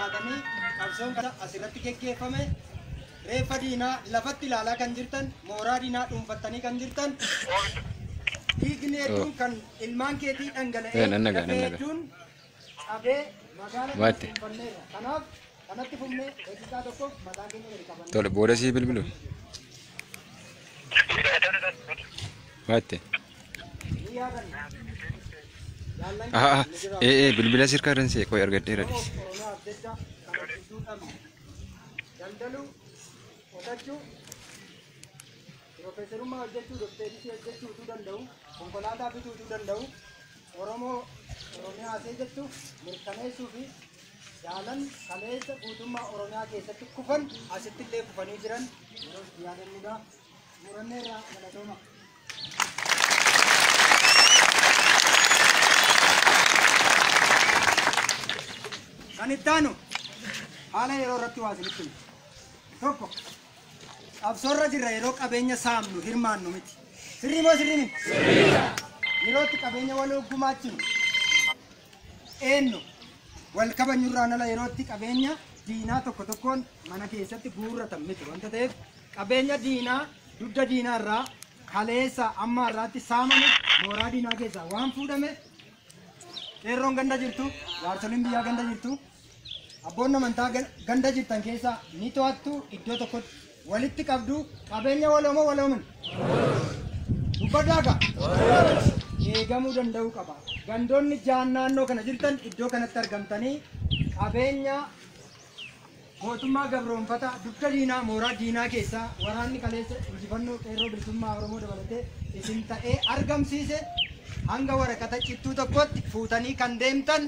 yaadanii qabsoon kana asirratti geggeeffame. Reeffa diinaa lafatti ilaalaa kan jirtan, mooraa diinaa dhuunfattanii kan jirtan, dhiigni hedduun kan ilmaan keetii dhangala'ee lafee hedduun cabee magaalaa dhuunfanneerra. Kanaaf kanatti fufnee eegsisaa tokkoof mataa keenya gadi qabanne. Tole booda sii bilbilu. Waatte. Bilbila sirkaa dansee koo argadheera dhis. Dandaluu hojjechuu, piroofeesarummaa hojjechuu, dokteerisii hojjechuu danda'u, konkolaataa bituu danda'u, Oromiyaa jechuu mirkaneessuu fi jaalan kaleessa guutummaa Oromiyaa keessatti kufan asitti illee kufanii jiran yeroo yaadannudha. Muranneerraa galatooma. Kan itti aanu haala yeroo irratti waa isinitti himu. Tokko qabsoorra jirra yeroo qabeenya saamnu hirmaannu miti. Sirrii moo sirrii miti? Yerootti qabeenya wal gumaachinu eenyu wal kabajnurraan ala yerootti qabeenya diinaa tokko tokkoon mana keessatti guurratan miti. Wanta ta'eef qabeenya diinaa dugda diinaa irraa kaleessa amma irraatti saamame mooraa diinaa keessaa waan fuudhame qeerroon ganda jirtu, jaarsoliin biyyaa ganda jirtu, abboonni amantaa ganda jirtan keessaa ni to'attu iddoo tokkotti walitti qabdu qabeenya waloomoo waloomin dubbadaaga eegamuu danda'uu qaba. Gandoonni jaan naannoo kana jirtan iddoo kanatti argamtanii qabeenya mootummaa gabroonfata dugda diinaa mooraa diinaa keessaa waraanni kaleessa injifannoo qeerroo bilisummaa Oromoo dabalatee isin ta'ee argamsiise hanga waraqata cittuu tokkotti fuutanii kan deemtan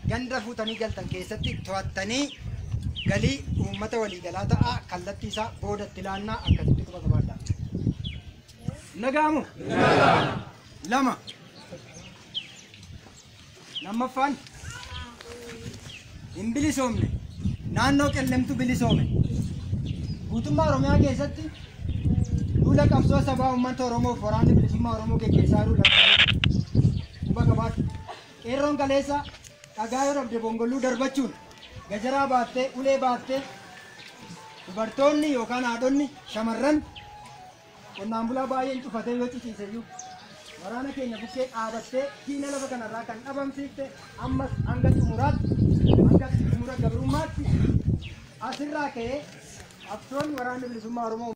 ganda fuutanii galtan keessatti to'attanii galii uummata waliigalaa ta'a kallattii isaa boodatti ilaannaa akkasitti quba qabaadha. Nagaamu lama lammaffaan hin bilisoomne naannoo qellemtu bilisoome guutummaa Oromiyaa keessatti duula qabsoo sabaa uummata Oromoof waraanni bilisummaa Oromoo geggeessaa jiru quba qabaadha. Qeerroon kaleessa dhagaa yoo dhabde bongoluu darbachuun gajaraa baattee ulee baattee dubartoonni yookaan haadhonni shamarran qonnaan bulaa baay'een cufatee yoo ciciiseyyuu waraana keenya bukkee dhaabattee diina lafa kanarraa kan dhabamsiifte ammas hanga xumura gabrummaatti asirraa ka'ee qabsoon waraanni bilisummaa Oromoo